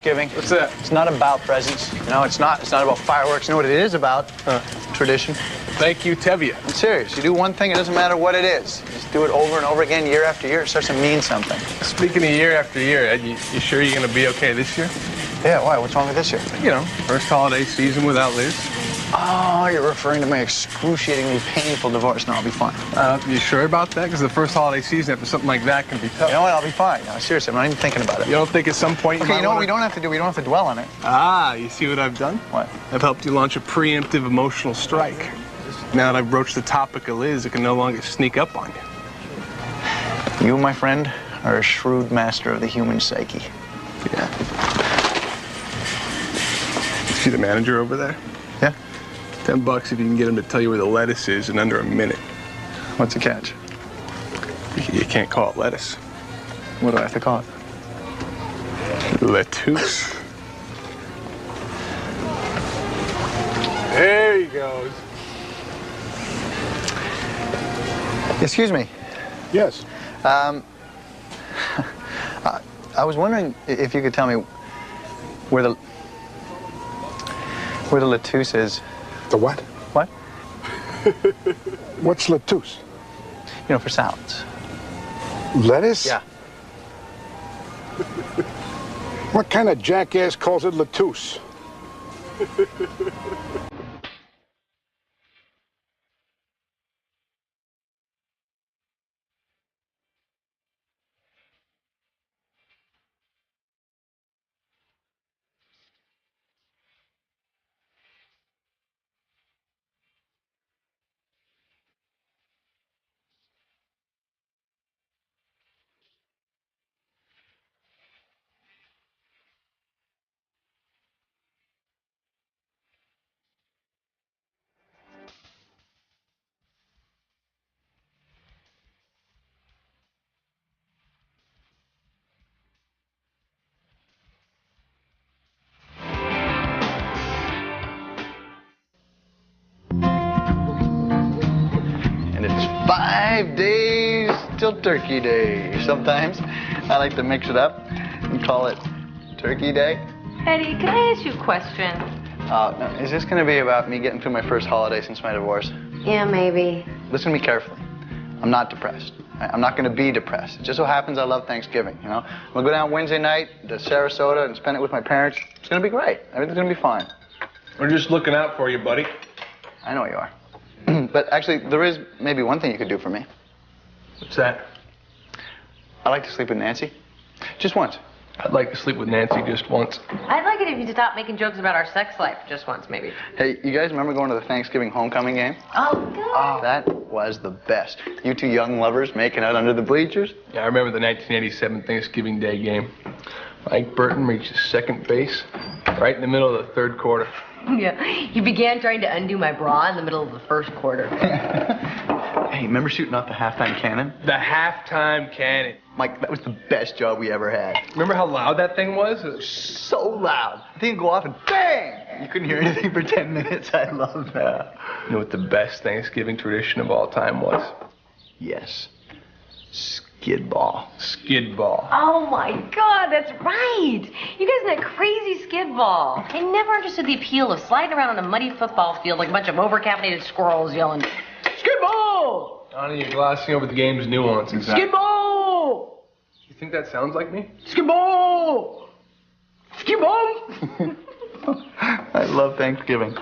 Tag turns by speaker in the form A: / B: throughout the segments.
A: Giving.
B: What's that?
A: It's not about presents. No, it's not. It's not about fireworks. You know what it is about? Tradition.
B: Thank you, Tevye.
A: I'm serious. You do one thing, it doesn't matter what it is. You just do it over and over again, year after year. It starts to mean something.
B: Speaking of year after year, Ed, you sure you're going to be okay this year?
A: Yeah, why? What's wrong with this year?
B: You know, first holiday season without Liz.
A: Oh, you're referring to my excruciatingly painful divorce. No, I'll be fine.
B: You sure about that? Because the first holiday season after something like that can be tough.
A: You know what? I'll be fine. No, seriously, I'm not even thinking about it.
B: You don't think at some point
A: Okay, you know what we don't have to do? We don't have to dwell on it.
B: Ah, you see what I've done?
A: What?
B: I've helped you launch a preemptive emotional strike. Now that I've broached the topic of Liz, it can no longer sneak up on you.
A: You, my friend, are a shrewd master of the human psyche.
B: Yeah. See the manager over there?
A: Yeah?
B: $10 if you can get him to tell you where the lettuce is in under a minute.
A: What's the catch?
B: You can't call it lettuce.
A: What do I have to call it?
B: Lettuce. There he goes.
A: Excuse me.
B: Yes.
A: I was wondering if you could tell me where the lettuce is.
C: The what?
A: What?
C: What's lettuce?
A: You know, for salads.
C: Lettuce?
A: Yeah.
C: What kind of jackass calls it lettuce?
A: And it's 5 days till Turkey Day. Sometimes I like to mix it up and call it Turkey Day.
D: Eddie, can I ask you a question?
A: No, is this going to be about me getting through my first holiday since my divorce?
D: Yeah, maybe.
A: Listen to me carefully. I'm not depressed. I'm not going to be depressed. It just so happens I love Thanksgiving, you know? I'm going to go down Wednesday night to Sarasota and spend it with my parents. It's going to be great. Everything's going to be fine.
B: We're just looking out for you, buddy.
A: I know you are. But actually, there is maybe one thing you could do for me.
B: What's that?
A: I'd like to sleep with Nancy. Just once.
B: I'd like to sleep with Nancy just once.
D: I'd like it if you'd stop making jokes about our sex life just once, maybe.
A: Hey, you guys remember going to the Thanksgiving homecoming game?
D: Oh, good.
A: Oh, that was the best. You two young lovers making out under the bleachers.
B: Yeah, I remember the 1987 Thanksgiving Day game. Mike Burton reaches second base right in the middle of the third quarter.
D: Yeah, you began trying to undo my bra in the middle of the first quarter.
A: Hey, remember shooting off the halftime cannon?
B: The halftime cannon.
A: Mike, that was the best job we ever had.
B: Remember how loud that thing was? It was
A: So loud. The thing would go off and bang! You couldn't hear anything for 10 minutes. I love that.
B: You know what the best Thanksgiving tradition of all time was?
A: Yes. Skid ball.
B: Skid ball.
D: Oh, my God, that's right. You guys in that crazy skid ball. I never understood the appeal of sliding around on a muddy football field like a bunch of overcaffeinated squirrels yelling, skid ball!
B: Donnie, you're glossing over the game's nuances.
D: Skid ball!
B: You think that sounds like me?
D: Skid ball! Skid ball!
A: I love Thanksgiving.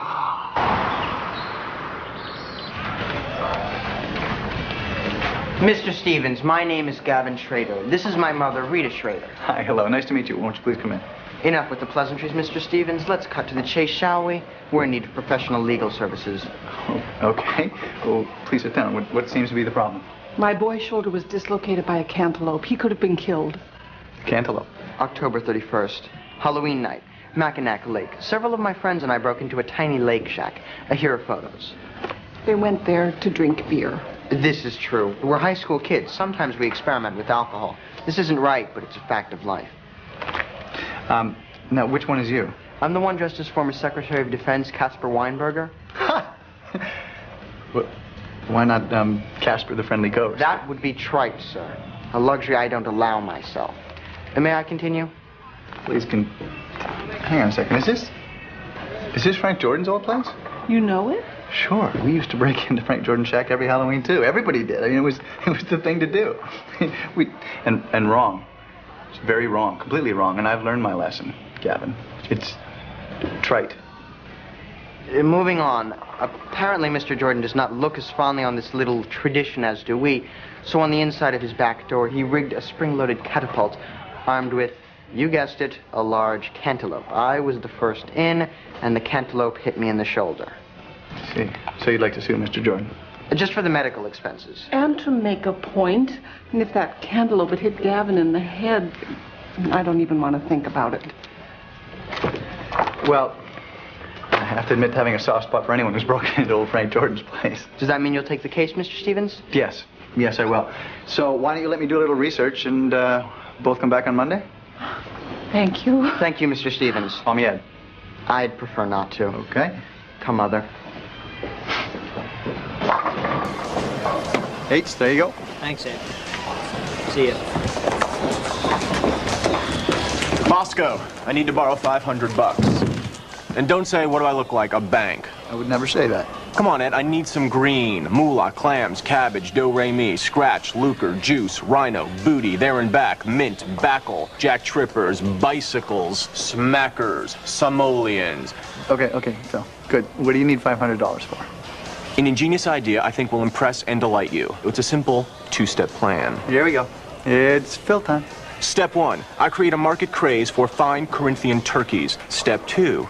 E: Mr. Stevens, my name is Gavin Schrader. This is my mother, Rita Schrader.
A: Hi, hello. Nice to meet you. Won't you please come in?
E: Enough with the pleasantries, Mr. Stevens. Let's cut to the chase, shall we? We're in need of professional legal services.
A: Oh, okay. Well, please sit down. What seems to be the problem?
F: My boy's shoulder was dislocated by a cantaloupe. He could have been killed.
A: Cantaloupe.
E: October 31st, Halloween night, Mackinac Lake. Several of my friends and I broke into a tiny lake shack. Here are photos.
F: They went there to drink beer.
E: This is true. We're high school kids. Sometimes we experiment with alcohol. This isn't right, but it's a fact of life.
A: Now, which one is you?
E: I'm the one dressed as former Secretary of Defense Caspar Weinberger.
A: Ha! Well, why not, Casper the Friendly Ghost?
E: That would be trite, sir. A luxury I don't allow myself. May I continue?
A: Please continue. Hang on a second. Is this Frank Jordan's old place?
F: You know it?
A: Sure. We used to break into Frank Jordan's shack every Halloween too. Everybody did. I mean, it was the thing to do. And wrong. It's very wrong. Completely wrong. And I've learned my lesson, Gavin. It's trite.
E: Moving on. Apparently, Mr. Jordan does not look as fondly on this little tradition as do we. So on the inside of his back door, he rigged a spring-loaded catapult armed with, you guessed it, a large cantaloupe. I was the first in, and the cantaloupe hit me in the shoulder.
A: I see. So you'd like to sue Mr. Jordan?
E: Just for the medical expenses.
F: And to make a point, and if that cantaloupe had hit Gavin in the head, I don't even want to think about it.
A: Well, I have to admit to having a soft spot for anyone who's broken into old Frank Jordan's place.
E: Does that mean you'll take the case, Mr. Stevens?
A: Yes. Yes, I will. So why don't you let me do a little research and both come back on Monday?
F: Thank you.
E: Thank you, Mr. Stevens.
A: Call me Ed.
E: I'd prefer not to.
A: Okay.
E: Come, Mother.
A: H, there you go.
G: Thanks, Ed. See ya.
H: Moscow, I need to borrow $500. And don't say, what do I look like, a bank?
A: I would never say that.
H: Come on, Ed, I need some green. Moolah, clams, cabbage, do-re-mi, scratch, lucre, juice, rhino, booty, there and back, mint, backle, jack trippers, bicycles, smackers, simoleons.
A: Okay, Phil. Good. What do you need $500 for?
H: An ingenious idea I think will impress and delight you. It's a simple two-step plan.
A: Here we go. It's Phil time.
H: Step 1, I create a market craze for fine Corinthian turkeys. Step 2,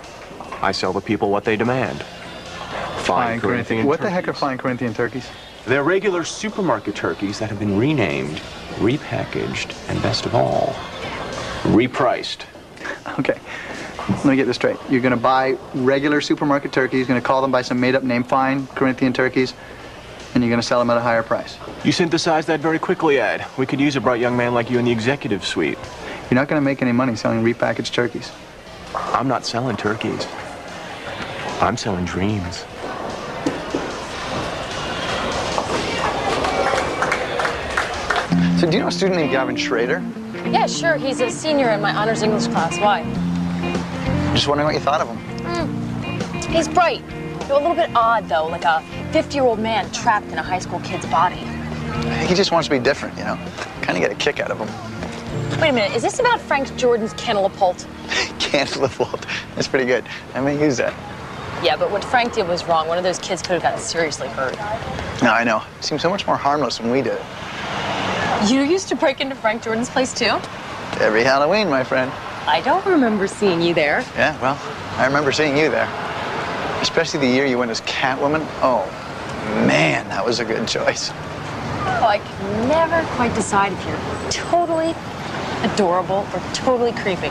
H: I sell the people what they demand. Fine Corinthian
A: What
H: turkeys.
A: the heck are fine Corinthian turkeys?
H: They're regular supermarket turkeys that have been renamed, repackaged, and best of all, repriced.
A: Okay. Let me get this straight. You're going to buy regular supermarket turkeys, going to call them by some made-up name, fine Corinthian turkeys, and you're going to sell them at a higher price.
H: You synthesized that very quickly, Ed. We could use a bright young man like you in the executive suite.
A: You're not going to make any money selling repackaged turkeys.
H: I'm not selling turkeys. I'm selling dreams.
A: So do you know a student named Gavin Schrader?
I: Yeah, sure. He's a senior in my honors English class. Why?
A: Just wondering what you thought of him.
I: He's bright. A little bit odd, though, like a 50-year-old man trapped in a high school kid's body.
A: I think he just wants to be different, you know? Kind of get a kick out of him.
I: Wait a minute. Is this about Frank Jordan's cantaloupe?
A: Cantaloupe. That's pretty good. I may use that.
I: Yeah, but what Frank did was wrong. One of those kids could have gotten seriously hurt.
A: No, I know. It seems so much more harmless when we did it.
I: You used to break into Frank Jordan's place, too?
A: Every Halloween, my friend.
I: I don't remember seeing you there.
A: Yeah, well, I remember seeing you there. Especially the year you went as Catwoman. Oh, man, that was a good choice.
I: Oh, I can never quite decide if you're totally adorable or totally creepy.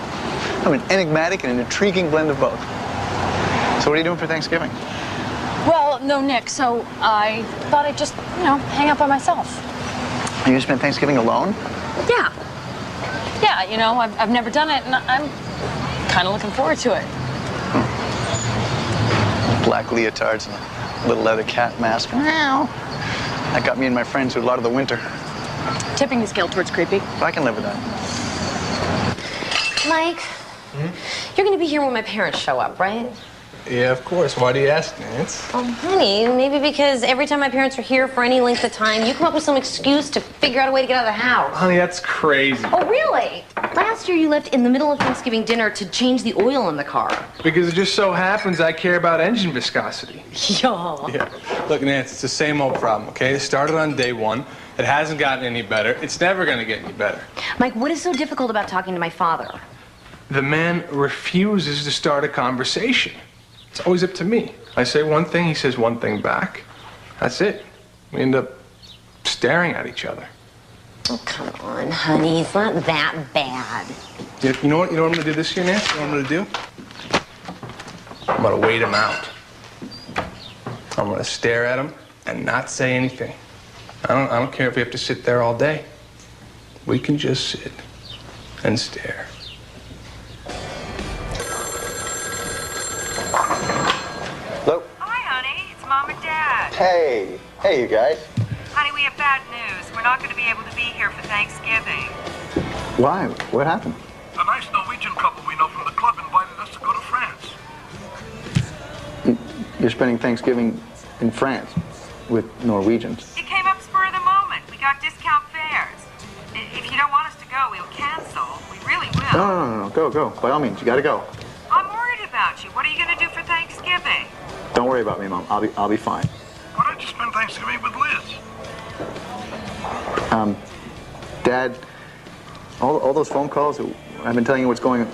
A: I'm an enigmatic and an intriguing blend of both. So what are you doing for Thanksgiving?
I: Well, no, Nick, so I thought I'd just, hang out by myself.
A: Are you gonna spend Thanksgiving alone?
I: Yeah. Yeah, I've never done it, and I'm kind of looking forward to it.
A: Black leotards and a little leather cat mask. Meow. That got me and my friends through a lot of the winter.
I: Tipping the scale towards creepy.
A: But I can live with that.
D: Mike, you're going to be here when my parents show up, right?
B: Yeah, of course. Why do you ask, Nance?
D: Oh, honey, maybe because every time my parents are here for any length of time, you come up with some excuse to figure out a way to get out of the house.
B: Honey, that's crazy.
D: Oh, really? Last year you left in the middle of Thanksgiving dinner to change the oil in the car.
B: Because it just so happens I care about engine viscosity.
D: Yeah.
B: Look, Nance, it's the same old problem, okay? It started on day 1. It hasn't gotten any better. It's never going to get any better.
D: Mike, what is so difficult about talking to my father?
B: The man refuses to start a conversation. It's always up to me. I say one thing, he says one thing back. That's it. We end up staring at each other.
D: Oh, come on, honey. It's not that bad.
B: You know what I'm going to do this year, Nance? You know what I'm going to do? I'm going to wait him out. I'm going to stare at him and not say anything. I don't care if we have to sit there all day. We can just sit and stare.
A: Hello?
J: Hi, honey. It's Mom and Dad.
A: Hey, you guys.
J: Honey, we have bad news. We're not going to be able to be here for Thanksgiving.
A: Why? What happened?
C: A nice Norwegian couple we know from the club invited us to
A: You're spending Thanksgiving in France with Norwegians.
J: It came up spur of the moment. We got discount fares. If you don't want us to go, we'll cancel. We really will.
A: No. Go. By all means, you gotta go.
J: I'm worried about you. What are you going to do for Thanksgiving?
A: Don't worry about me, Mom. I'll be fine.
C: Why don't you spend Thanksgiving with Liz?
A: Dad, all those phone calls, I've been telling you what's going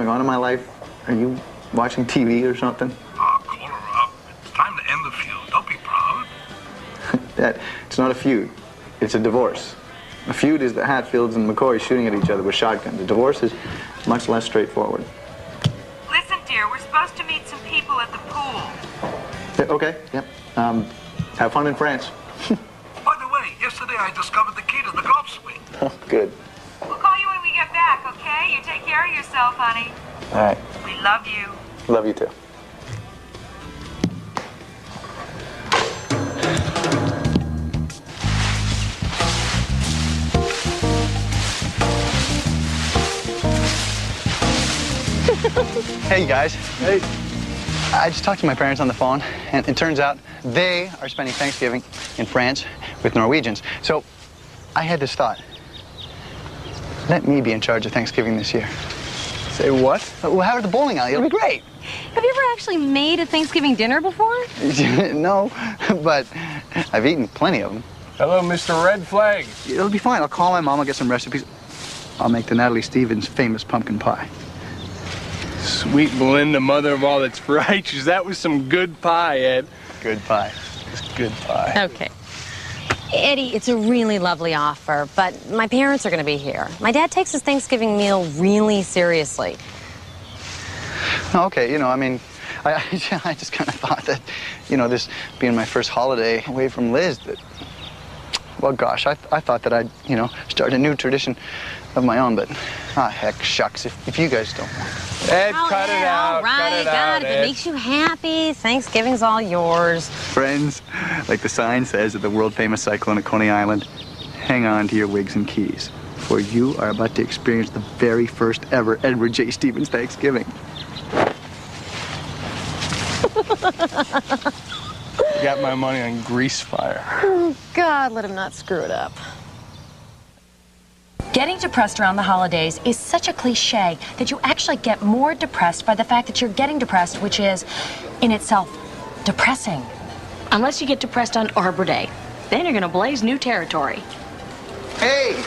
A: on in my life. Are you watching TV or something?
C: Oh, call her up. It's time to end the feud. Don't be proud.
A: Dad, it's not a feud. It's a divorce. A feud is the Hatfields and McCoys shooting at each other with shotguns. A divorce is much less straightforward.
J: Listen, dear, we're supposed to meet some people at the pool.
A: Okay, yep. Have fun in France.
C: By the way, yesterday I discovered the key to the golf swing.
A: Oh, good.
J: We'll call you when we get back, okay? You take care of yourself, honey.
A: All right.
J: We love you.
A: Love you too. Hey, guys. Hey. I just talked to my parents on the phone, and it turns out they are spending Thanksgiving in France with Norwegians. So I had this thought. Let me be in charge of Thanksgiving this year.
B: Say what?
A: We'll have it at the bowling alley. It'll be great.
D: Have you ever actually made a Thanksgiving dinner before?
A: No, but I've eaten plenty of them.
B: Hello, Mr. Red Flag.
A: It'll be fine. I'll call my mom. I'll get some recipes. I'll make the Natalie Stevens famous pumpkin pie.
B: Sweet Belinda, mother of all that's righteous. That was some good pie, Ed.
A: Good pie.
B: Just good pie.
D: Okay. Eddie, it's a really lovely offer, but my parents are going to be here. My dad takes his Thanksgiving meal really seriously.
A: Okay, I mean, I just kind of thought that, this being my first holiday away from Liz, that, well, gosh, I thought that I'd, start a new tradition of my own, but, heck, shucks, if you guys don't want it.
B: Ed, cut it out.
D: All right,
B: cut it
D: God,
B: out,
D: if
B: Ed.
D: it makes you happy, Thanksgiving's all yours.
A: Friends, like the sign says at the world-famous cyclone at Coney Island, hang on to your wigs and keys, for you are about to experience the very first ever Edward J. Stevens Thanksgiving.
B: Got my money on Grease Fire.
D: Oh, God, let him not screw it up.
I: Getting depressed around the holidays is such a cliche that you actually get more depressed by the fact that you're getting depressed, which is, in itself, depressing.
K: Unless you get depressed on Arbor Day. Then you're gonna blaze new territory.
A: Hey!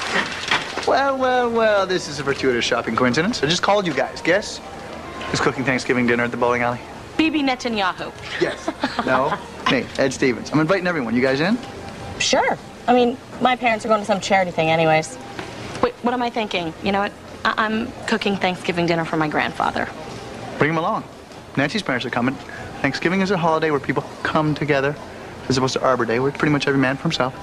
A: Well, this is a fortuitous shopping coincidence. I just called you guys. Guess who's cooking Thanksgiving dinner at the bowling alley?
K: Bibi Netanyahu.
A: Yes. No? Me, Ed Stevens. I'm inviting everyone. You guys in?
K: Sure. I mean, my parents are going to some charity thing anyways. Wait, what am I thinking? You know what? I'm cooking Thanksgiving dinner for my grandfather.
A: Bring him along. Nancy's parents are coming. Thanksgiving is a holiday where people come together, as opposed to Arbor Day, where it's pretty much every man for himself.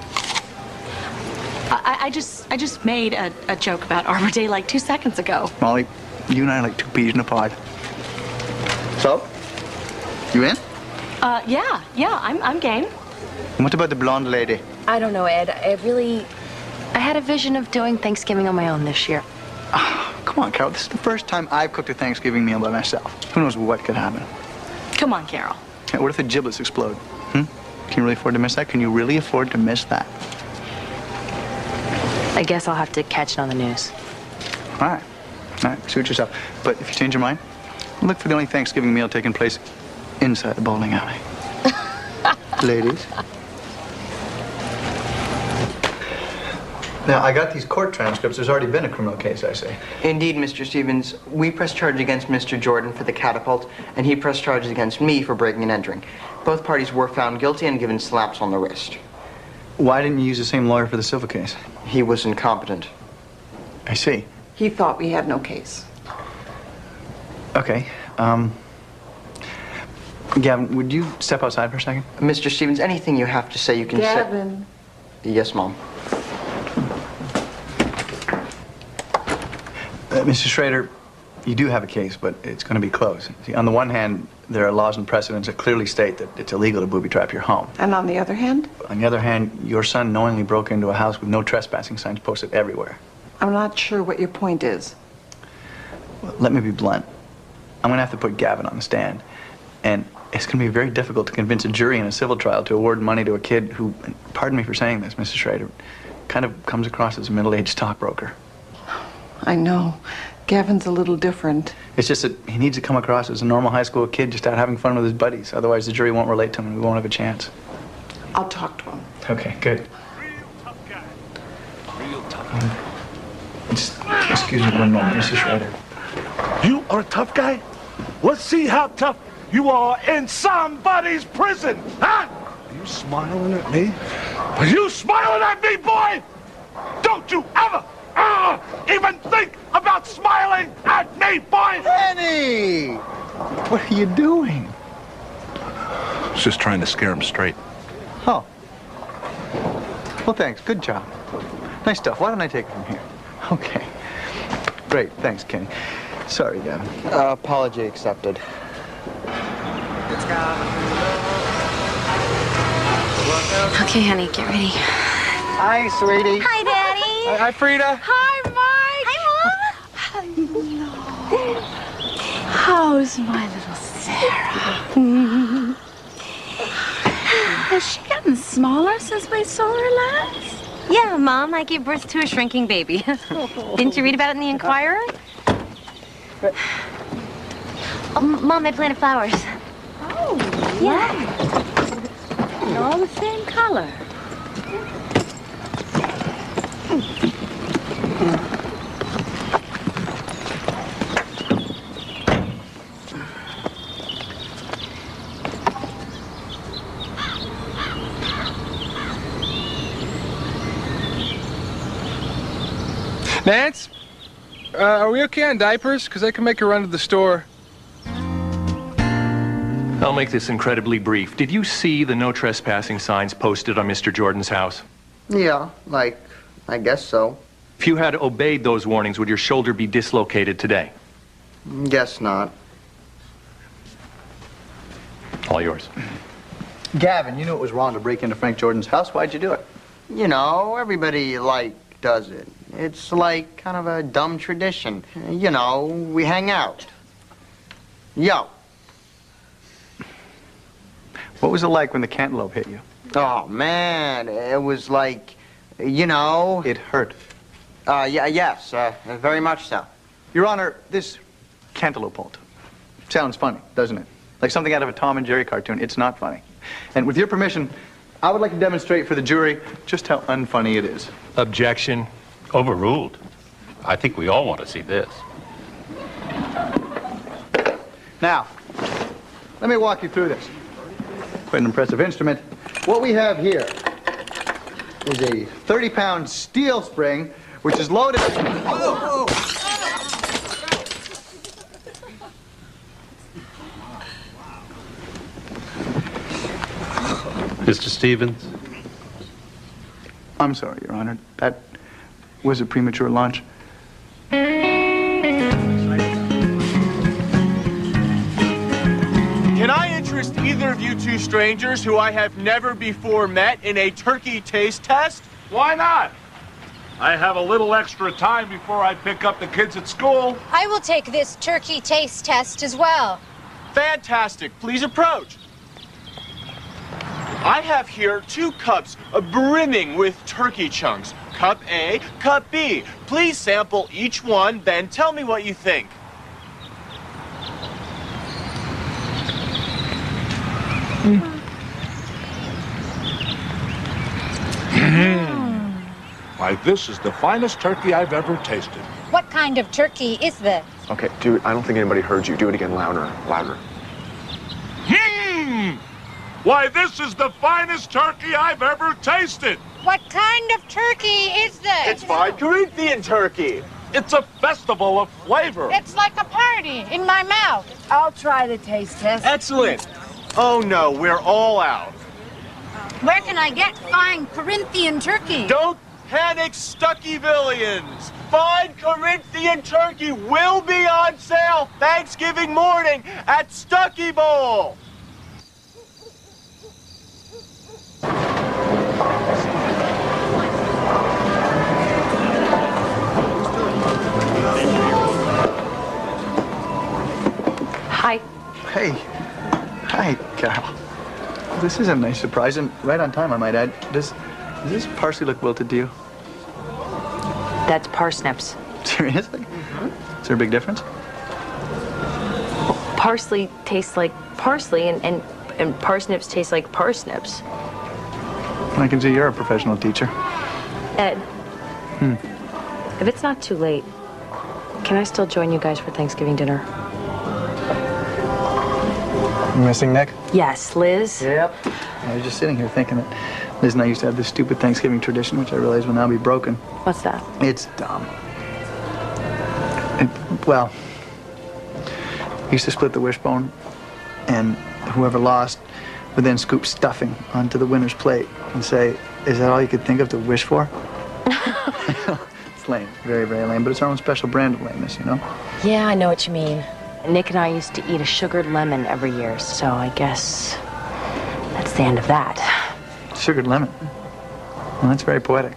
K: I just made a joke about Arbor Day like 2 seconds ago.
A: Molly, you and I are like two peas in a pod. So, you in?
K: Yeah, I'm game.
A: And what about the blonde lady?
K: I don't know, Ed. I had a vision of doing Thanksgiving on my own this year.
A: Oh, come on, Carol. This is the first time I've cooked a Thanksgiving meal by myself. Who knows what could happen?
K: Come on, Carol.
A: Hey, what if the giblets explode? Can you really afford to miss that? Can you really afford to miss that?
K: I guess I'll have to catch it on the news.
A: All right, suit yourself. But if you change your mind, look for the only Thanksgiving meal taking place inside the bowling alley. Ladies. Now, I got these court transcripts. There's already been a criminal case, I say.
E: Indeed, Mr. Stevens. We pressed charges against Mr. Jordan for the catapult, and he pressed charges against me for breaking and entering. Both parties were found guilty and given slaps on the wrist.
A: Why didn't you use the same lawyer for the civil case?
E: He was incompetent.
A: I see.
F: He thought we had no case.
A: Okay, Gavin, would you step outside for a second?
E: Mr. Stevens, anything you have to say, you can say.
F: Gavin.
E: Yes, Mom.
A: Mr. Schrader, you do have a case, but it's going to be close. See, on the one hand, there are laws and precedents that clearly state that it's illegal to booby-trap your home.
F: And on the other hand?
A: On the other hand, your son knowingly broke into a house with no trespassing signs posted everywhere.
F: I'm not sure what your point is.
A: Well, let me be blunt. I'm going to have to put Gavin on the stand. And it's going to be very difficult to convince a jury in a civil trial to award money to a kid who, pardon me for saying this, Mrs. Schrader, kind of comes across as a middle-aged stockbroker.
F: I know. Gavin's a little different.
A: It's just that he needs to come across as a normal high school kid just out having fun with his buddies. Otherwise, the jury won't relate to him and we won't have a chance.
F: I'll talk to him.
A: Okay, good. Excuse me one moment, Mrs. Schrader.
L: You are a tough guy? Let's see how tough you are in somebody's prison, huh? Are you smiling at me? Are you smiling at me, boy? Don't you ever even think about smiling at me, boy!
A: Penny! What are you doing?
L: I was just trying to scare him straight.
A: Oh. Well, thanks. Good job. Nice stuff. Why don't I take it from here? Okay. Great. Thanks, Kenny. Sorry, Gavin.
E: Apology accepted.
K: Okay, honey, get ready.
A: Hi, sweetie.
K: Hi, Daddy.
B: Hi, Frida.
K: Hi, Mike. Hi, Mom. Hello. How's my little Sarah? Has she gotten smaller since we saw her last?
D: Yeah, Mom, I gave birth to a shrinking baby. Didn't you read about it in the Inquirer? Oh, Mom, they planted flowers.
K: Oh, yeah. And all the same color.
B: Nance, are we okay on diapers? Because I can make a run to the store.
M: I'll make this incredibly brief. Did you see the no trespassing signs posted on Mr. Jordan's house?
E: Yeah, I guess so.
M: If you had obeyed those warnings, would your shoulder be dislocated today?
E: Guess not.
M: All yours.
A: Gavin, you knew it was wrong to break into Frank Jordan's house. Why'd you do it?
E: You know, everybody, does it. It's kind of a dumb tradition. You know, we hang out. Yo.
A: What was it like when the cantaloupe hit you?
E: Oh, man, it was you know...
A: It hurt.
E: Yes, very much so.
A: Your Honor, this cantaloupe bolt sounds funny, doesn't it? Like something out of a Tom and Jerry cartoon. It's not funny. And with your permission, I would like to demonstrate for the jury just how unfunny it is.
M: Objection.
N: Overruled. I think we all want to see this.
A: Now, let me walk you through this. Quite an impressive instrument. What we have here is a 30-pound steel spring, which is loaded... Oh, oh.
N: Mr. Stevens?
A: I'm sorry, Your Honor. That was a premature launch.
H: Can I interest either of you two strangers who I have never before met in a turkey taste test?
L: Why not? I have a little extra time before I pick up the kids at school.
O: I will take this turkey taste test as well.
H: Fantastic. Please approach. I have here 2 cups brimming with turkey chunks. Cup A, Cup B. Please sample each one, then tell me what you think.
L: Why, this is the finest turkey I've ever tasted.
O: What kind of turkey is this?
B: Okay, dude, I don't think anybody heard you. Do it again louder, louder.
L: Why, this is the finest turkey I've ever tasted.
O: What kind of turkey is this?
H: It's fine Corinthian turkey.
L: It's a festival of flavor.
O: It's like a party in my mouth.
P: I'll try the taste test.
H: Excellent. Oh no, we're all out.
O: Where can I get fine Corinthian turkey?
H: Don't panic, Stuckyvillians. Fine Corinthian turkey will be on sale Thanksgiving morning at Stucky Bowl.
D: Hi.
A: Hey, Hi, Carol. This is a nice surprise, and right on time, I might add. Does this parsley look wilted to you?
D: That's parsnips.
A: Seriously? Mm-hmm. Is there a big difference?
D: Well, parsley tastes like parsley, and parsnips taste like parsnips.
A: I can see you're a professional teacher.
D: Ed, if it's not too late, can I still join you guys for Thanksgiving dinner?
A: You missing Nick?
D: Yes, Liz?
A: Yep. I was just sitting here thinking that Liz and I used to have this stupid Thanksgiving tradition, which I realize will now be broken.
D: What's that?
A: It's dumb. Well, we used to split the wishbone, and whoever lost would then scoop stuffing onto the winner's plate and say, "Is that all you could think of to wish for?" It's lame. Very, very lame. But it's our own special brand of lameness, you know?
D: Yeah, I know what you mean. Nick and I used to eat a sugared lemon every year, so I guess that's the end of that.
A: Sugared lemon? Well, that's very poetic.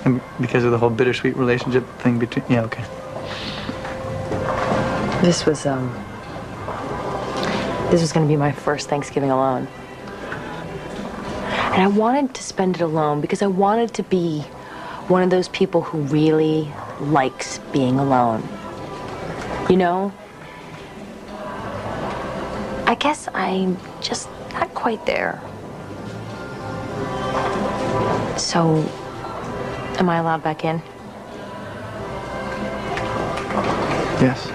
A: And because of the whole bittersweet relationship thing between... Yeah, okay.
D: This was going to be my first Thanksgiving alone. And I wanted to spend it alone because I wanted to be one of those people who really likes being alone. You know? I guess I'm just not quite there. So, am I allowed back in?
A: Yes.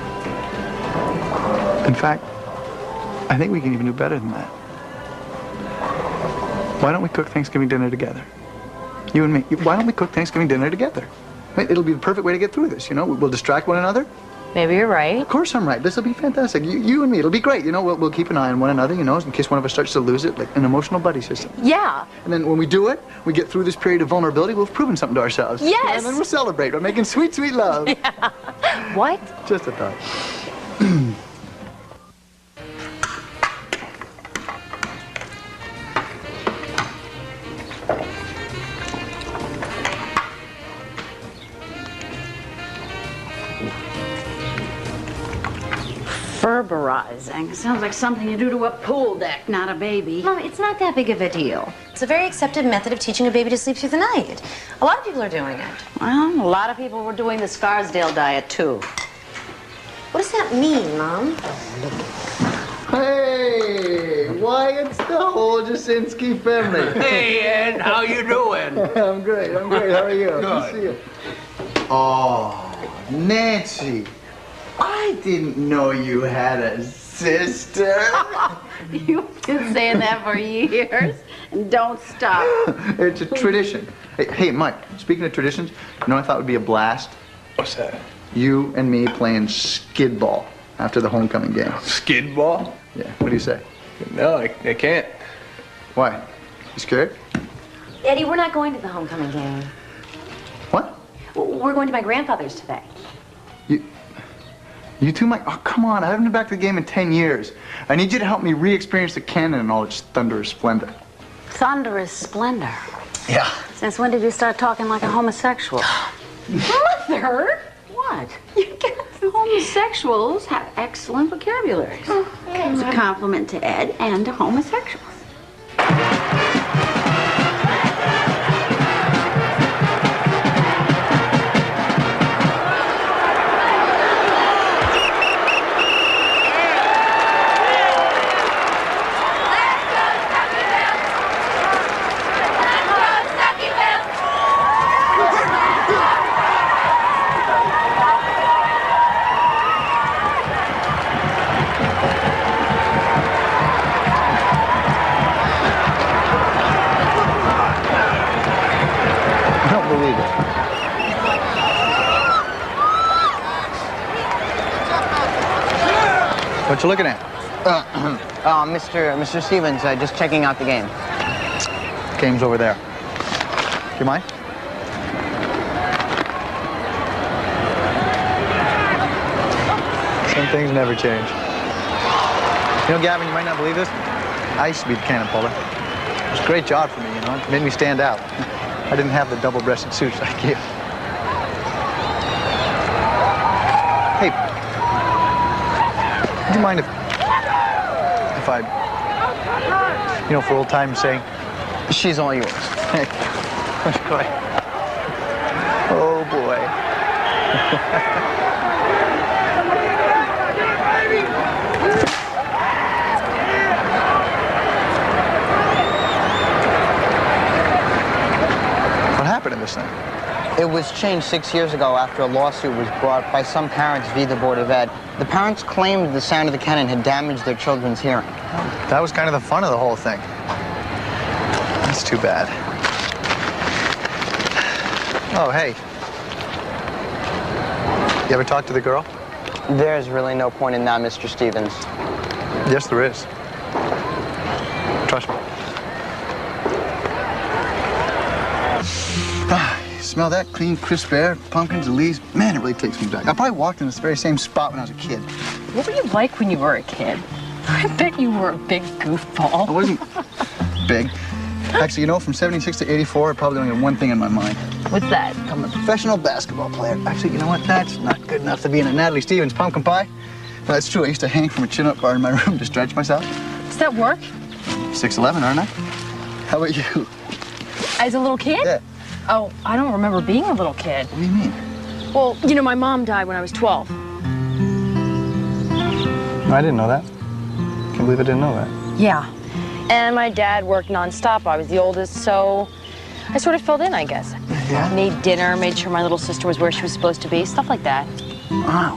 A: In fact, I think we can even do better than that. Why don't we cook Thanksgiving dinner together? You and me. Why don't we cook Thanksgiving dinner together? It'll be the perfect way to get through this, you know? We'll distract one another.
D: Maybe you're right.
A: Of course I'm right. This will be fantastic. You and me, it'll be great. You know, we'll keep an eye on one another, you know, in case one of us starts to lose it, like an emotional buddy system.
D: Yeah.
A: And then when we do it, we get through this period of vulnerability, we'll have proven something to ourselves.
D: Yes.
A: And then we'll celebrate. We're making sweet, sweet love.
D: Yeah. What?
A: Just a thought.
P: Ferberizing. Sounds like something you do to a pool deck, not a baby.
D: Mom, it's not that big of a deal. It's a very accepted method of teaching a baby to sleep through the night. A lot of people are doing it.
P: Well, a lot of people were doing the Scarsdale diet, too.
D: What does that mean, Mom?
A: Hey, why, it's the whole Jasinski family.
Q: Hey, Ed, how you doing?
A: I'm great. How are you?
Q: Good.
A: Good to see you. Oh, Nancy, I didn't know you had a sister.
P: You've been saying that for years, and don't stop.
A: It's a tradition. Hey, Mike, speaking of traditions, you know what I thought would be a blast?
B: What's that?
A: You and me playing skid ball after the homecoming game.
B: Skid ball?
A: Yeah, what do you say?
B: No, I can't.
A: Why? You scared?
D: Eddie, we're not going to the homecoming game.
A: What?
D: We're going to my grandfather's today.
A: You too, Mike? Oh, come on. I haven't been back to the game in 10 years. I need you to help me re-experience the cannon in all its thunderous splendor.
P: Thunderous splendor.
A: Yeah.
P: Since when did you start talking like a homosexual?
D: Mother!
P: What? Homosexuals have excellent vocabularies. It's a compliment to Ed and to homosexuals.
A: What you looking at?
E: Mr. Stevens, just checking out the game.
A: Game's over there. Do you mind? Some things never change. You know, Gavin, you might not believe this. I used to be the cannon puller. It was a great job for me, you know. It made me stand out. I didn't have the double-breasted suits like you. Hey, would you mind if if I, you know, for old time's sake?
E: She's all yours.
A: Hey, go ahead. Oh, boy. What happened in this thing?
E: It was changed 6 years ago after a lawsuit was brought by some parents via the Board of Ed. The parents claimed the sound of the cannon had damaged their children's hearing.
A: That was kind of the fun of the whole thing. That's too bad. Oh, hey. You ever talk to the girl?
E: There's really no point in that, Mr. Stevens.
A: Yes, there is. Trust me. You smell that clean, crisp air, pumpkins and leaves? Man, it really takes me back. I probably walked in this very same spot when I was a kid.
D: What were you like when you were a kid? I bet you were a big goofball.
A: I wasn't big. Actually, you know, from 76 to 84, I probably only had one thing in my mind.
D: What's that?
A: I'm a professional basketball player. Actually, you know what? That's not good enough to be in a Natalie Stevens pumpkin pie. But that's true. I used to hang from a chin-up bar in my room to stretch myself.
D: Does that work?
A: 6'11", aren't I? How about you?
D: As a little kid?
A: Yeah.
D: Oh, I don't remember being a little kid.
A: What do you mean?
D: Well, you know, my mom died when I was 12.
A: No, I didn't know that. Can't believe I didn't know that.
D: Yeah. And my dad worked nonstop. I was the oldest, so I sort of filled in, I guess.
A: Yeah?
D: Made dinner, made sure my little sister was where she was supposed to be, stuff like that.
A: Wow.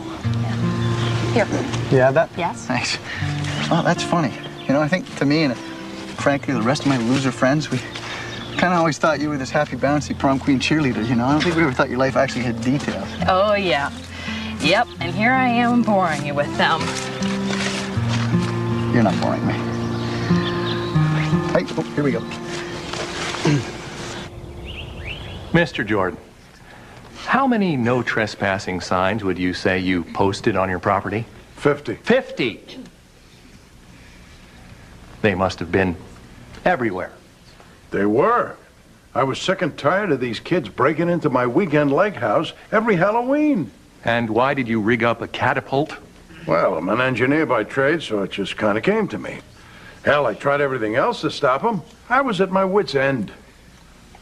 D: Here.
A: You have that?
D: Yes.
A: Thanks. Oh, that's funny. You know, I think to me and frankly the rest of my loser friends, we kind of always thought you were this happy, bouncy prom queen cheerleader, you know? I don't think we ever thought your life actually had details.
D: Oh, yeah. Yep, and here I am boring you with them.
A: You're not boring me. Hey, oh, here we go.
M: Mr. Jordan, how many no trespassing signs would you say you posted on your property?
L: 50.
M: 50! They must have been everywhere.
L: They were. I was sick and tired of these kids breaking into my weekend lake house every Halloween.
M: And why did you rig up a catapult?
L: Well, I'm an engineer by trade, so it just kind of came to me. Hell, I tried everything else to stop them. I was at my wit's end.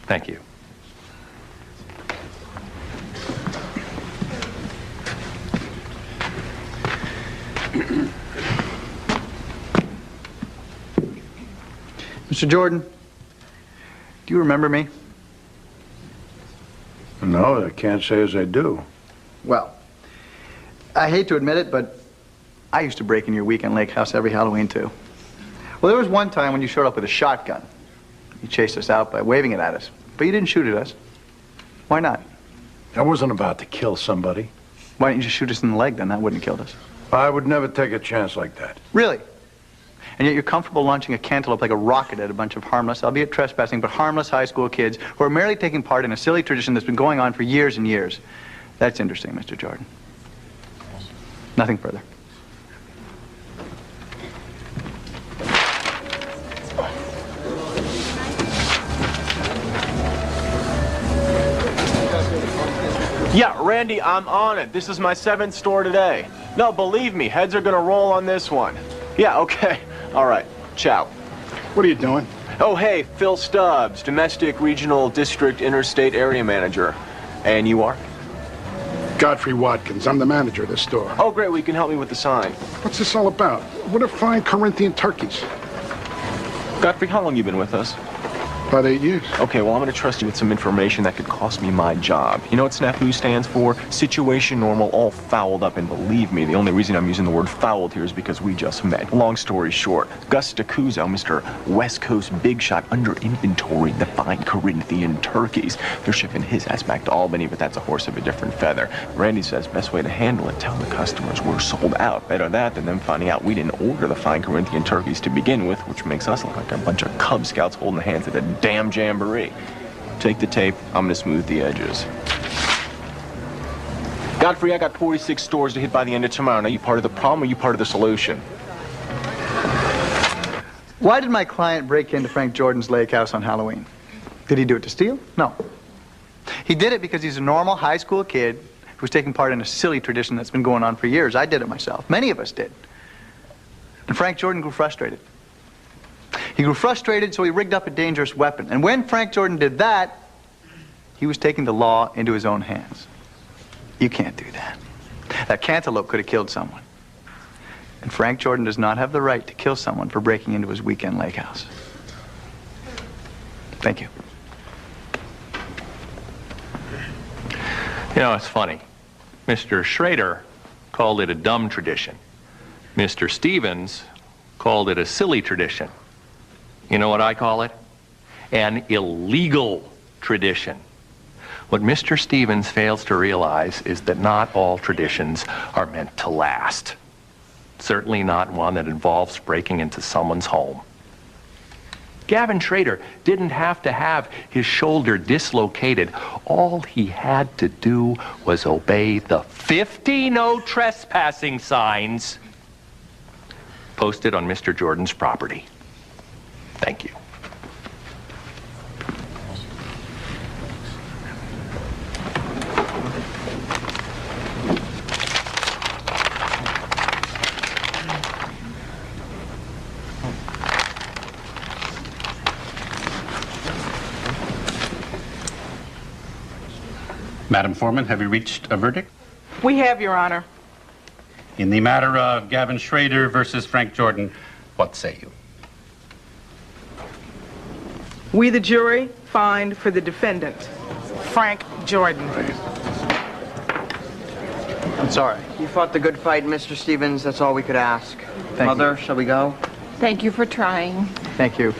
M: Thank you.
A: Mr. Jordan, do you remember me?
L: No, I can't say as I do.
A: Well, I hate to admit it, but I used to break in your weekend lake house every Halloween, too. Well, there was one time when you showed up with a shotgun. You chased us out by waving it at us, but you didn't shoot at us. Why not?
L: I wasn't about to kill somebody.
A: Why didn't you just shoot us in the leg, then? That wouldn't have killed us.
L: I would never take a chance like that.
A: Really? And yet you're comfortable launching a cantaloupe like a rocket at a bunch of harmless, albeit trespassing, but harmless high school kids who are merely taking part in a silly tradition that's been going on for years and years. That's interesting, Mr. Jordan. Nothing further.
H: Yeah, Randy, I'm on it. This is my 7th store today. No, believe me, heads are gonna roll on this one. Yeah, okay. All right, ciao.
C: What are you doing?
H: Oh, hey, Phil Stubbs, Domestic Regional District Interstate Area Manager. And you are?
C: Godfrey Watkins. I'm the manager of this store.
H: Oh, great, well, you can help me with the sign.
C: What's this all about? What are fine Corinthian turkeys?
H: Godfrey, how long you been with us?
C: About 8 years.
H: Okay, well, I'm going to trust you with some information that could cost me my job. You know what SNAFU stands for? Situation normal, all fouled up. And believe me, the only reason I'm using the word fouled here is because we just met. Long story short, Gus Stacuzzo, Mr. West Coast big shot, under-inventoried the fine Corinthian turkeys. They're shipping his ass back to Albany, but that's a horse of a different feather. Randy says best way to handle it, tell the customers we're sold out. Better that than them finding out we didn't order the fine Corinthian turkeys to begin with, which makes us look like a bunch of Cub Scouts holding hands at a damn jamboree. Take the tape, I'm gonna smooth the edges. Godfrey, I got 46 stores to hit by the end of tomorrow. Now, you part of the problem or you part of the solution?
A: Why did my client break into Frank Jordan's lake house on Halloween? Did he do it to steal? No. He did it because he's a normal high school kid who's taking part in a silly tradition that's been going on for years. I did it myself. Many of us did. And Frank Jordan grew frustrated. He grew frustrated, so he rigged up a dangerous weapon. And when Frank Jordan did that, he was taking the law into his own hands. You can't do that. That cantaloupe could have killed someone. And Frank Jordan does not have the right to kill someone for breaking into his weekend lake house. Thank you.
M: You know, it's funny. Mr. Schrader called it a dumb tradition. Mr. Stevens called it a silly tradition. You know what I call it? An illegal tradition. What Mr. Stevens fails to realize is that not all traditions are meant to last. Certainly not one that involves breaking into someone's home. Gavin Schrader didn't have to have his shoulder dislocated. All he had to do was obey the 50 no trespassing signs posted on Mr. Jordan's property. Thank you.
N: Madam Foreman, have you reached a verdict?
F: We have, Your Honor.
N: In the matter of Gavin Schrader versus Frank Jordan, what say you?
F: We, the jury, find for the defendant, Frank Jordan.
A: I'm sorry.
E: You fought the good fight, Mr. Stevens. That's all we could ask. Mother, shall we go?
F: Thank you for trying.
A: Thank you.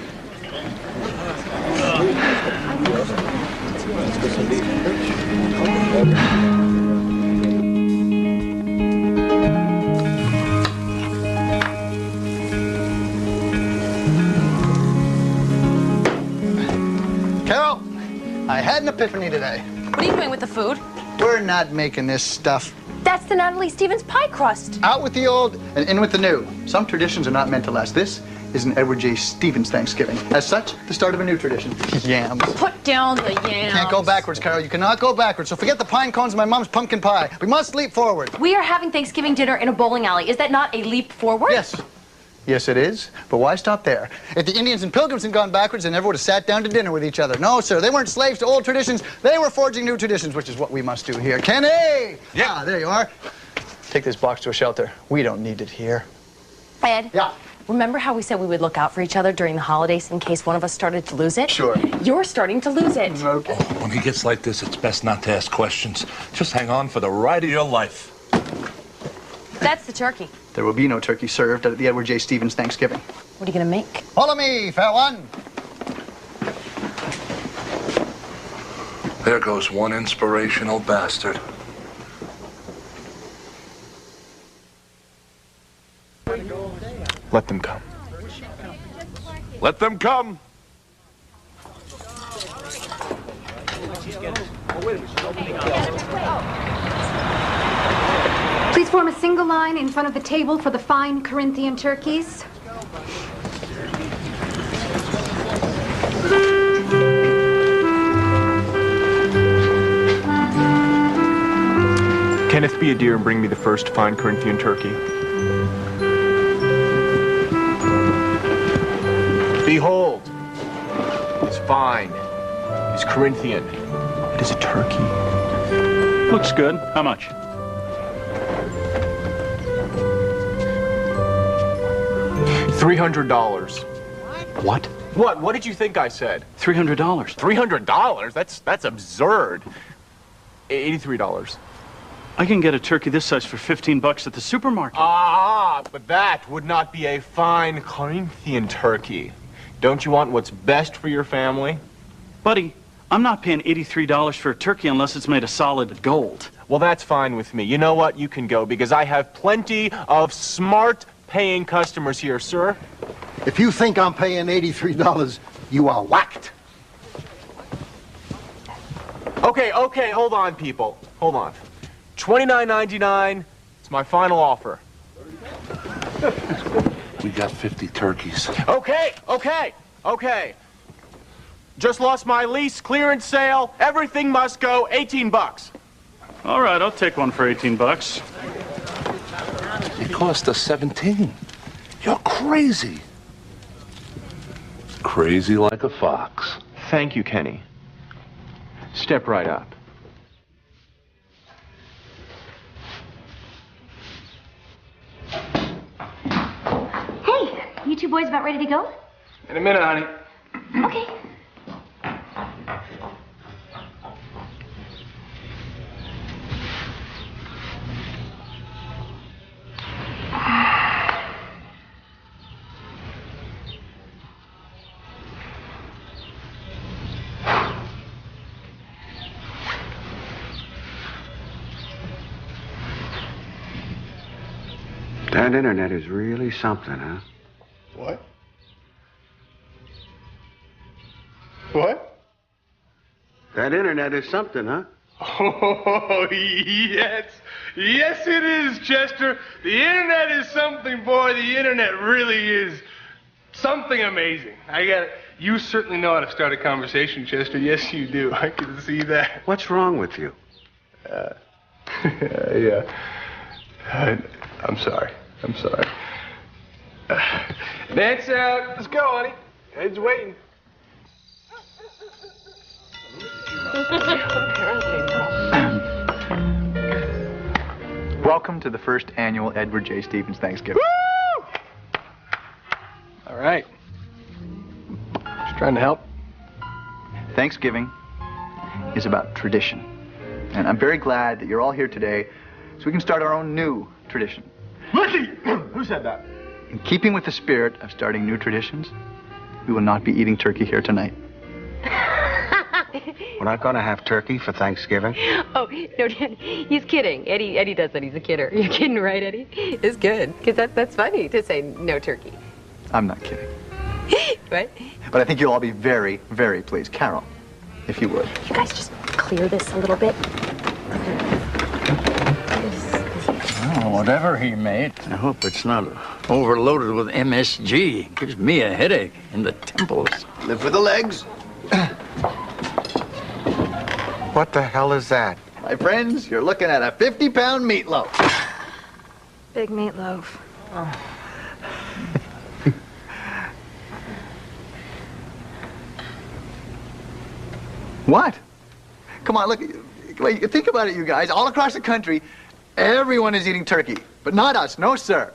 R: Carol, I had an epiphany today.
I: What are you doing with the food?
R: We're not making this stuff.
I: That's the Natalie Stevens pie crust.
R: Out with the old and in with the new.
A: Some traditions are not meant to last. This is an Edward J. Stevens Thanksgiving. As such, the start of a new tradition.
R: Yams.
I: Put down the yams.
R: Can't go backwards, Carol. You cannot go backwards. So forget the pine cones and my mom's pumpkin pie. We must leap forward.
I: We are having Thanksgiving dinner in a bowling alley. Is that not a leap forward?
R: Yes.
A: Yes, it is. But why stop there?
R: If the Indians and Pilgrims had gone backwards, they never would have sat down to dinner with each other. No, sir. They weren't slaves to old traditions. They were forging new traditions, which is what we must do here. Kenny!
A: Yeah.
R: Ah, there you are.
A: Take this box to a shelter. We don't need it here.
I: Ed?
R: Yeah?
I: Remember how we said we would look out for each other during the holidays in case one of us started to lose it?
A: Sure.
I: You're starting to lose it.
A: Okay.
L: When he gets like this, it's best not to ask questions. Just hang on for the ride of your life.
I: That's the turkey.
A: There will be no turkey served at the Edward J. Stevens Thanksgiving.
I: What are you going to make?
R: Follow me, fair one.
L: There goes one inspirational bastard.
B: Let them come.
L: Let them come.
O: Please form a single line in front of the table for the fine Corinthian turkeys.
B: Kenneth, be a dear and bring me the first fine Corinthian turkey. Behold, it's fine, it's Corinthian, it is a turkey.
N: Looks good. How much?
B: $300.
N: What?
B: What? What did you think I said?
N: $300.
B: $300? That's absurd. $83.
N: I can get a turkey this size for $15 at the supermarket.
B: Ah, but that would not be a fine Corinthian turkey. Don't you want what's best for your family?
N: Buddy, I'm not paying $83 for a turkey unless it's made of solid gold.
B: Well, that's fine with me. You know what? You can go because I have plenty of smart paying customers here, sir.
R: If you think I'm paying $83, you are whacked.
B: Okay, hold on, people. Hold on. $29.99. It's my final offer.
L: We got 50 turkeys.
B: Okay. Just lost my lease, clearance sale. Everything must go. $18.
N: All right, I'll take one for $18.
L: It cost us 17. You're crazy. Crazy like a fox.
H: Thank you, Kenny. Step right up.
O: Hey, you two boys about ready to go?
B: In a minute, honey.
O: Okay.
S: That internet is really something, huh?
B: What? What?
S: That internet is something, huh?
B: Oh, yes. Yes, it is, Chester. The internet is something, boy. The internet really is something amazing. I got it. You certainly know how to start a conversation, Chester. Yes, you do. I can see that.
S: What's wrong with you?
B: Yeah. I'm sorry. I'm sorry. Dance out. Let's go, honey. Ed's waiting.
A: Welcome to the first annual Edward J. Stevens Thanksgiving.
B: Woo! All right. Just trying to help.
A: Thanksgiving is about tradition. And I'm very glad that you're all here today so we can start our own new tradition.
L: Ricky! Who said that?
A: In keeping with the spirit of starting new traditions, we will not be eating turkey here tonight.
S: We're not going to have turkey for Thanksgiving?
D: Oh, no, Dad, he's kidding. Eddie does that. He's a kidder. You're kidding, right, Eddie? It's good, because that's funny to say no turkey.
A: I'm not kidding.
D: What?
A: But I think you'll all be very, very pleased. Carol, if you would.
I: You guys just clear this a little bit.
Q: Oh, whatever he made, I hope it's not overloaded with MSG. Gives me a headache in the temples.
A: Live with the legs.
S: What the hell is that?
A: My friends, you're looking at a 50-pound meatloaf.
O: Big meatloaf.
A: What? Come on, look. Wait, think about it, you guys. All across the country, everyone is eating turkey. But not us. No, sir.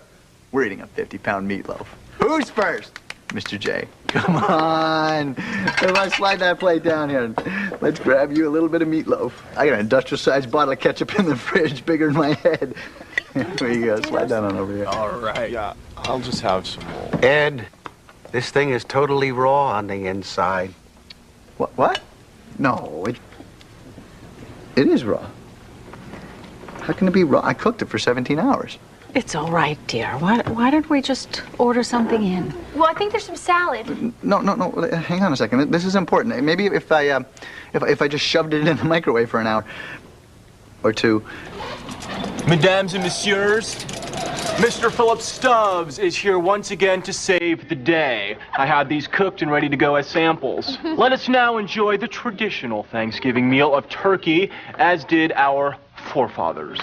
A: We're eating a 50-pound meatloaf. Who's first? Mr. J. Come on. Let's slide that plate down here. Let's grab you a little bit of meatloaf. I got an industrial-sized bottle of ketchup in the fridge bigger than my head. Here you go. Slide that on over here.
H: All right. Yeah, I'll just have some more.
S: Ed, this thing is totally raw on the inside.
A: What? No, it is raw. How can it be raw? I cooked it for 17 hours.
P: It's all right, dear. Why don't we just order something in?
O: Well, I think there's some salad.
A: No. Hang on a second. This is important. Maybe if I just shoved it in the microwave for an hour or two.
H: Mesdames and messieurs, Mr. Philip Stubbs is here once again to save the day. I had these cooked and ready to go as samples. Let us now enjoy the traditional Thanksgiving meal of turkey, as did our forefathers.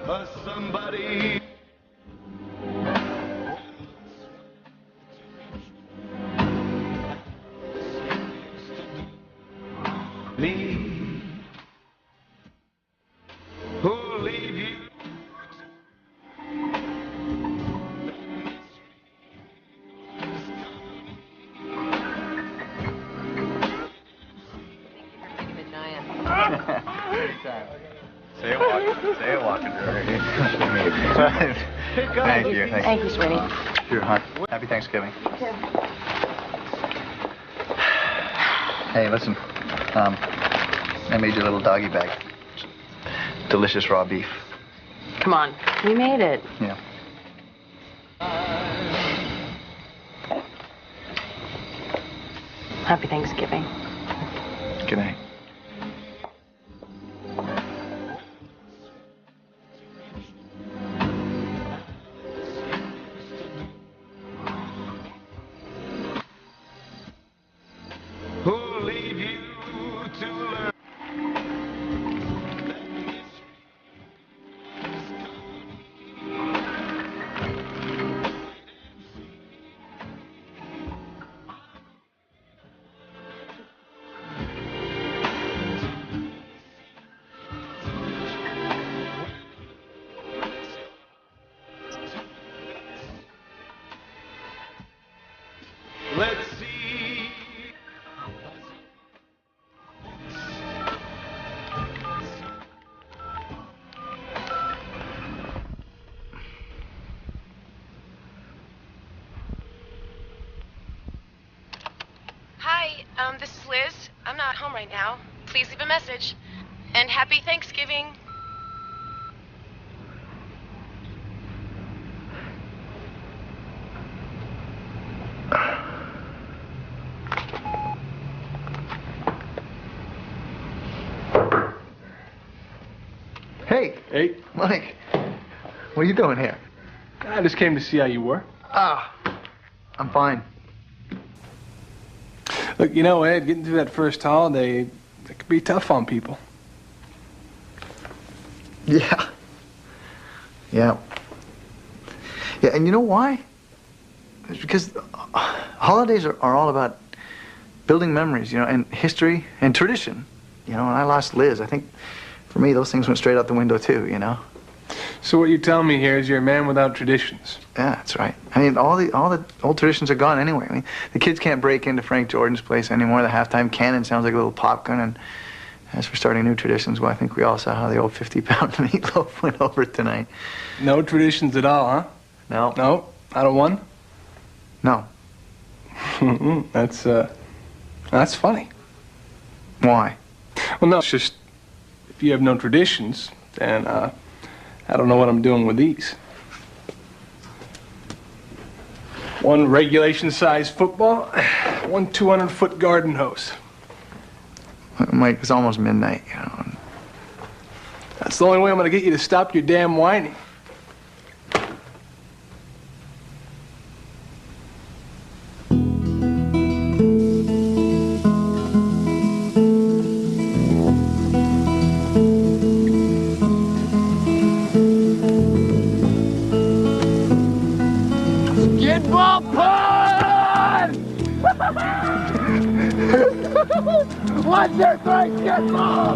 L: As somebody me who'll leave you.
A: Say it walking. Thank you.
D: Thank you, sweetie.
A: Sure, hon. Happy Thanksgiving. Hey, listen. I made you a little doggy bag. Delicious raw beef.
D: Come on. We made it.
A: Yeah.
D: Happy Thanksgiving.
A: Good night.
L: Let's see.
T: Hi, this is Liz. I'm not home right now. Please leave a message. And happy Thanksgiving.
A: Hey.
B: Hey.
A: Mike. What are you doing here?
B: I just came to see how you were.
A: Ah, I'm fine.
B: Look, you know, Ed, getting through that first holiday, it could be tough on people.
A: Yeah. Yeah. Yeah, and you know why? It's because holidays are all about building memories, you know, and history and tradition. You know, when I lost Liz, I think for me those things went straight out the window too, you know?
B: So what you're telling me here is you're a man without traditions.
A: Yeah, that's right. I mean, all the old traditions are gone anyway. I mean, the kids can't break into Frank Jordan's place anymore. The halftime cannon sounds like a little pop gun. And as for starting new traditions, well, I think we all saw how the old 50-pound meatloaf went over tonight.
B: No traditions at all, huh?
A: No.
B: No? Not a one?
A: No.
B: That's funny.
A: Why?
B: Well, no, it's just, if you have no traditions, then, I don't know what I'm doing with these. One regulation-sized football, one 200-foot garden hose.
A: Mike, it's almost midnight, you know.
B: That's the only way I'm gonna get you to stop your damn whining.
L: Skidball pun! What's your great skidball?